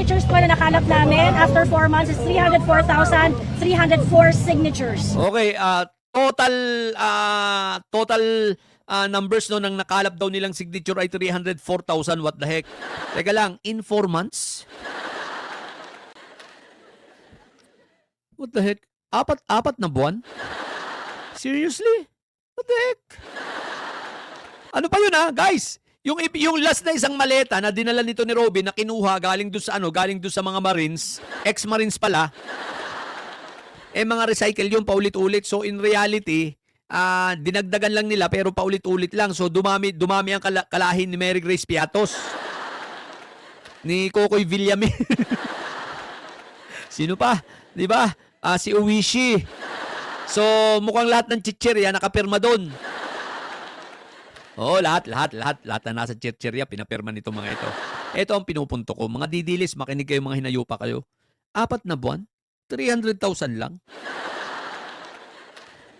signatures po na nakalap namin after 4 months is 304,304 signatures. Okay, total numbers no nang nakalap daw nilang signature ay 304,000. What the heck? Teka lang, in 4 months? What the heck? Apat na buwan? Seriously? What the heck? Ano pa yun guys? Yung last na isang maleta na dinala nito ni Robin na kinuha galing doon sa mga Marines, ex-Marines pala. Mga recycle yung paulit-ulit. So in reality, dinagdagan lang nila pero paulit-ulit lang. So dumami ang kalahin ni Mary Grace Piatos. Ni Kokoy Villamin. Sino pa? 'Di ba? Si Uwishi. So mukhang lahat ng chichirya nakapirma doon. Oo, lahat na nasa chichirya pinapirma nito mga ito. Ito ang pinupunto ko. Mga didilis, makinig kayo, mga hinayupa kayo. 4 na buwan, 300,000 lang.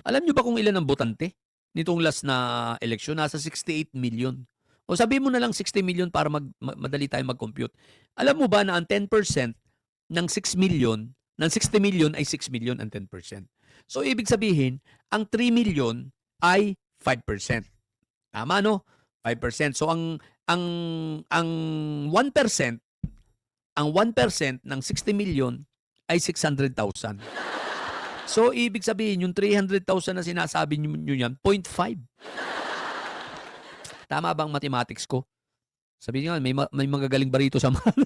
Alam nyo ba kung ilan ang botante nitong last na eleksyon? Nasa 68 million. O sabi mo na lang 60 million para madali tayo mag-compute. Alam mo ba na ang 10% ng 6 million, ng 60 million ay 6 million ang 10%. So ibig sabihin, ang 3 million ay 5%. Tama no? 5%. So ang 1%, ang 1% ng 60 million ay 600,000. So ibig sabihin yung 300,000 na sinasabi niyo yan, 0.5. Tama ba ang mathematics ko? Sabi niyo may magagaling ba rito sa math?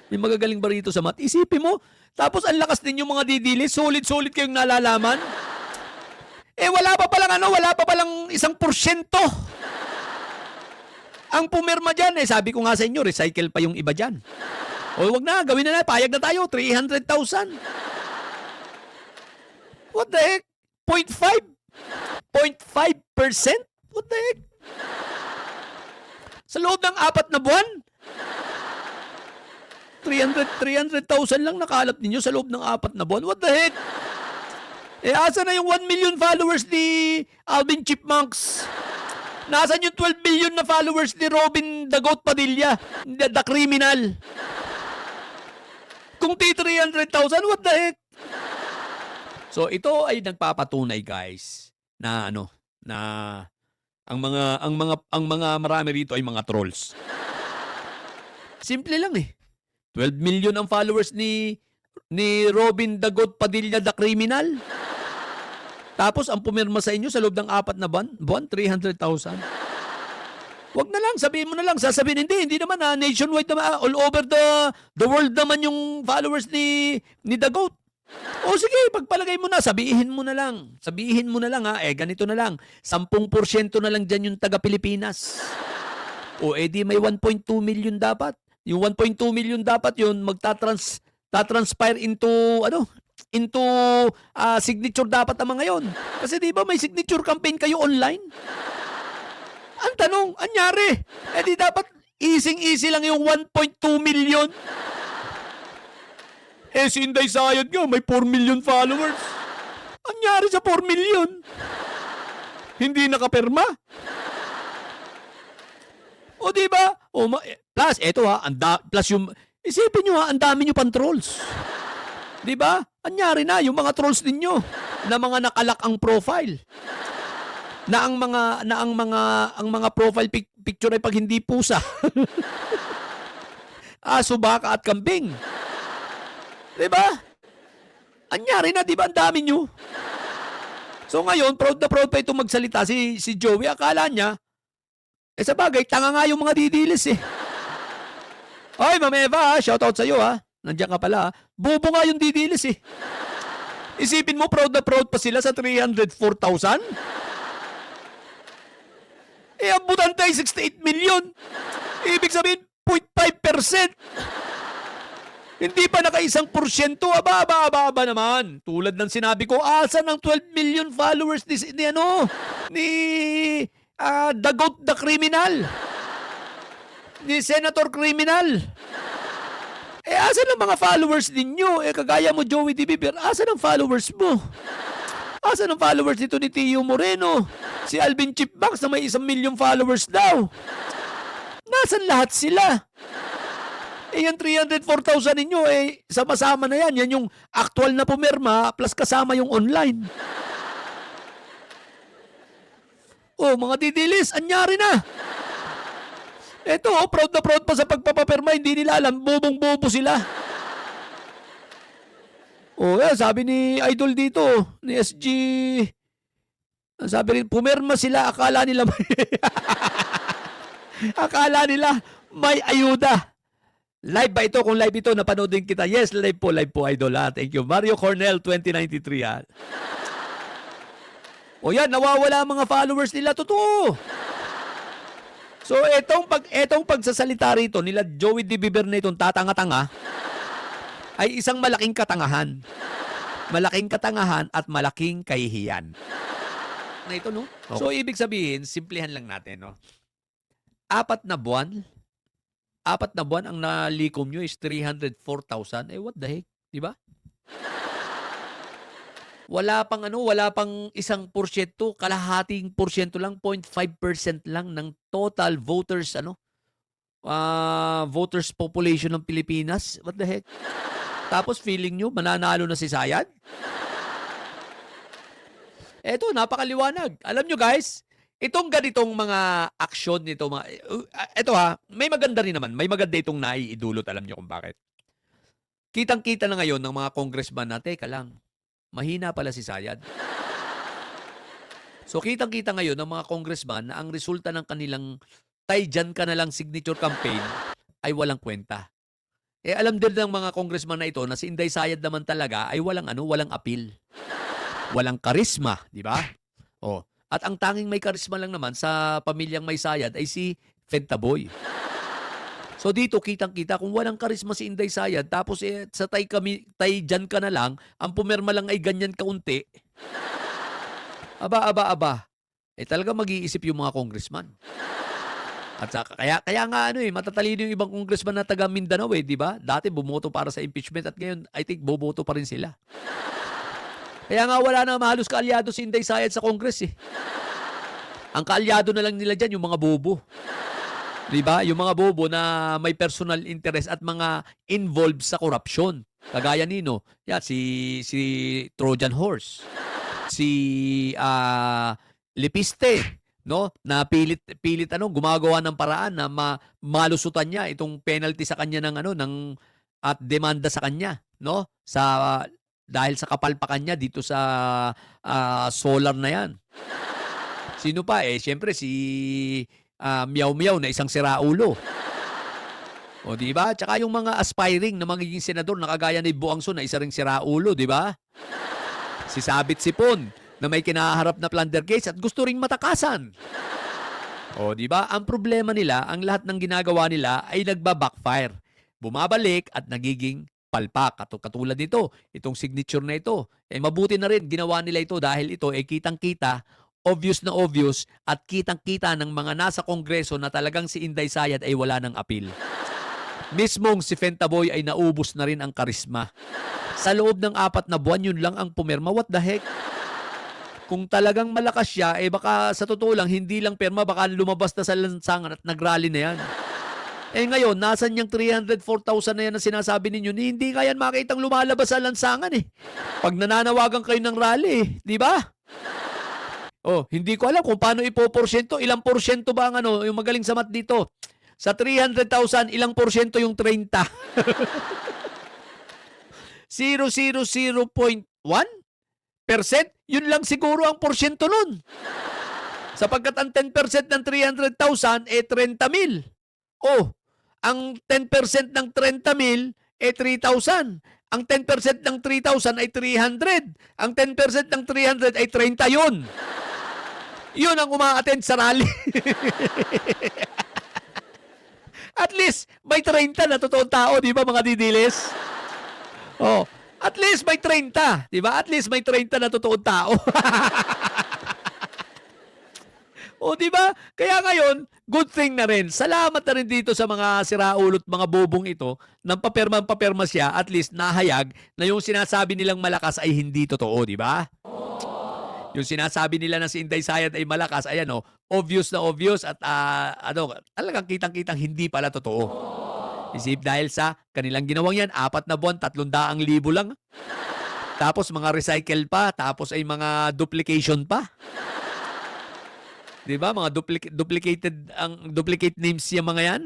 May magagaling ba rito sa math? Isipin mo, tapos ang lakas din yung mga didilis, solid kayong nalalaman. Wala pa palang 1%. Ang pumirma dyan, sabi ko nga sa inyo, recycle pa yung iba dyan. O wag na, gawin na, payag na tayo, 300,000. What the heck? 0.5%? What the heck? Sa loob ng 4 na buwan? 300,000 lang nakalap ninyo sa loob ng 4 na buwan. What the heck? Asa na yung 1 million followers ni Alvin Chipmunks? Nasaan yung 12 million na followers ni Robin the Goat Padilla? The criminal. Kung 300,000, what the heck? So ito ay nagpapatunay guys na ang mga marami rito ay mga trolls. Simple lang 12 million ang followers ni Robin the Goat Padilla the criminal. Tapos ang pumirma sa inyo sa loob ng 4 na buwan 300,000. Wag na lang, sabihin mo na lang, sasabihin hindi naman nationwide naman, all over the world naman yung followers ni the Goat. O sige, pagpalagay mo na, sabihin mo na lang ganito na lang, 10% na lang dyan yung taga Pilipinas. O di may 1.2 million dapat. Yung 1.2 million dapat yun magta-transpire into signature dapat ang mga yon. Kasi di ba may signature campaign kayo online? Ang tanong, anyari? Di dapat easy lang yung 1.2 million. Si Inday Sayad nga, may 4 million followers. Anyari sa 4 million? Hindi nakapirma? O di ba? Plus, eto plus yung, isipin nyo ang dami nyo pang trolls. Di ba? Anyari na yung mga trolls ninyo na mga nakalak ang profile. Na ang mga profile picture ay pag hindi pusa. Aso, baka at kambing. Di ba? Anyari na, di ba? Ang dami nyo. So ngayon, proud na proud pa itong magsalita si Joey. Akala niya, sa bagay, tanga nga yung mga didilis Ay, Ma'am Eva, shoutout sa'yo Nandiyan ka pala. Bobo nga yung didilis Isipin mo, proud na proud pa sila sa 304,000? Ang butante ay 68 million. Ibig sabihin, 0.5%. Hindi pa naka-1%. Aba naman. Tulad ng sinabi ko, asa ng 12 million followers ni the Goat the criminal. Ni Senator Criminal. Asa ng mga followers ninyo? Kagaya mo, Joey D. Biber, asa ng followers mo? Asa ng followers nito ni Tio Moreno? Si Alvin Chipmunks na may 1 million followers daw. Nasaan lahat sila? Eh, yung 304,000 ninyo, eh, sama-sama na yan. Yan yung actual na pumirma plus kasama yung online. Oh, mga didilis, anyari na. Eto, oh, proud na proud pa sa pagpapapirma. Hindi nila alam, bubong-bobo sila. Oh, sabi ni Idol dito, ni SG, sabi rin, pumirma sila, akala nila may, akala nila may ayuda. Live ba ito? Kung live ito, napanood din kita. Yes, live po, Idol. Ha? Thank you. Mario Cornell, 2093. Ha? O yan, nawawala ang mga followers nila. Totoo. So, etong pagsasalita rito nila Joey D. Biberne, itong tatanga-tanga, ay isang malaking katangahan. Malaking katangahan at malaking kahihiyan. Na ito, no? So, ibig sabihin, simplihan lang natin, no? 4 na buwan ang nalikom nyo is 304,000. Eh, what the heck? Diba? Wala pang 1%, kalahating porsyento lang, 0.5% lang ng total voters, voters population ng Pilipinas. What the heck? Tapos feeling nyo, mananalo na si Sayad? Eto, napakaliwanag. Alam nyo guys, itong ganitong mga aksyon nito, eto may maganda rin naman. May maganda itong naiidulot. Alam nyo kung bakit. Kitang-kita na ngayon ng mga congressman na, teka lang, mahina pala si Sayad. So, kitang-kita ngayon ng mga congressman na ang resulta ng kanilang tay dyan ka na lang signature campaign ay walang kwenta. Eh, alam din ng mga congressman na ito na si Inday Sayad naman talaga ay walang appeal. Walang karisma, di ba? Oh. At ang tanging may karisma lang naman sa pamilyang may Sayad ay si Fentaboy. So dito kitang-kita kung walang karisma si Inday Sayad tapos sa tay dyan ka na lang, ang pumirma lang ay ganyan kaunti. Aba. Eh talaga mag-iisip yung mga congressman. At kaya nga matatalino yung ibang congressman na taga Mindanao di ba? Dati bumoto para sa impeachment at ngayon I think boboto pa rin sila. Kaya nga wala na mahalos kaalyado si Inday Sayad sa Congress Ang kaalyado na lang nila dyan yung mga bobo. Di ba? Yung mga bobo na may personal interest at mga involved sa korupsyon. Kagaya nino, si Trojan Horse, si Lipiste, no? Na pilit gumagawa ng paraan na malusutan niya itong penalty sa kanya ng at demanda sa kanya, no? Dahil sa kapalpakan niya dito sa solar na yan. Sino pa? Siyempre si Miao Miao na isang siraulo. O di ba? Tsaka yung mga aspiring na magiging senador na kagaya ni Buangso na isa ring siraulo, di ba? Si Sabit Sipon na may kinaharap na plunder case at gusto ring matakasan. O di ba? Ang problema nila, ang lahat ng ginagawa nila ay nagba-backfire. Bumabalik at nagiging palpak. Katulad nito, itong signature na ito. Mabuti na rin ginawa nila ito dahil ito kitang-kita, obvious na obvious at kitang-kita ng mga nasa kongreso na talagang si Inday Sayad ay wala ng appeal. Mismong si Fentaboy ay naubos na rin ang karisma. Sa loob ng 4 na buwan, yun lang ang pumirma. What the heck? Kung talagang malakas siya, baka sa totoo lang, hindi lang pirma, baka lumabas na sa lansangan at nagrally na yan. Ngayon, nasan yung 304,000 na yan na sinasabi ninyo? Hindi ka yan makitang lumalabas sa lansangan Pag nananawagan kayo ng rally di ba? Hindi ko alam kung paano ipoporsyento. Ilang porsyento ba ang yung magaling sa math dito? Sa 300,000, ilang porsyento yung 30? 0.1%? Yun lang siguro ang porsyento nun. Sapagkat ang 10% ng 300,000 30,000. Ang 10% ng 30,000 3,000. Ang 10% ng 3,000 ay 300. Ang 10% ng 300 ay 30 yun. Yun ang uma-attend sa rally. At least, may 30 na totoong tao, di ba mga didilis? At least may 30, di ba? At least may 30 na totoong tao. Di ba? Kaya ngayon, good thing na rin. Salamat na rin dito sa mga siraulot, mga bobong ito, nang papirma siya, at least nahayag na yung sinasabi nilang malakas ay hindi totoo, di ba? Yung sinasabi nila na si Inday Sayad ay malakas, ayan obvious na obvious at talagang kitang-kitang hindi pala totoo. Isip dahil sa kanilang ginawang yan, 4 na buwan, 300,000 lang. Tapos mga recycle pa, tapos ay mga duplication pa. 'Di ba? Mga duplicate names yung mga yan.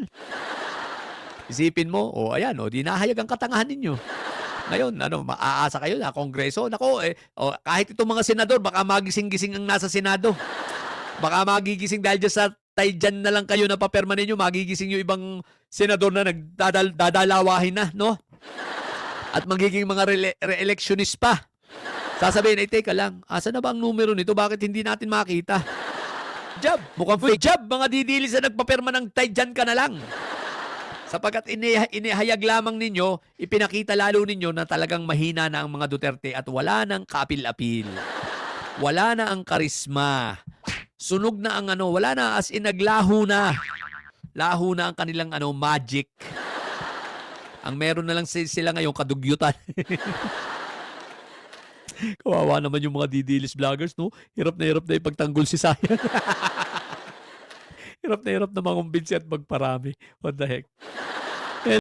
Isipin mo, ayan, di nahayag ang katangahan ninyo. Ngayon, maaasa kayo na Kongreso. Nako, kahit itong mga senador, baka magising-gising ang nasa Senado. Baka magigising dahil dyan sa dyan na lang kayo na papirma ninyo, magigising yung ibang senador na nagdadalawahin na, no? At magiging mga re-electionist pa. Sasabihin, teka lang, asa na ba ang numero nito? Bakit hindi natin makita? Job, mukhang fake job, mga didilis na nagpapirma ng dyan ka na lang. Sapagkat inihayag lamang ninyo, ipinakita lalo ninyo na talagang mahina na ang mga Duterte at wala nang kaapil-apil. Wala na ang karisma. Sunog na ang wala na, as in naglaho na. Laho na ang kanilang magic. Ang meron na lang sila ngayon kadugyutan. Kawawa naman yung mga didilis vloggers, no? Hirap na ipagtanggol si Sayan. Hirap na makumbinsi at magparami. What the heck?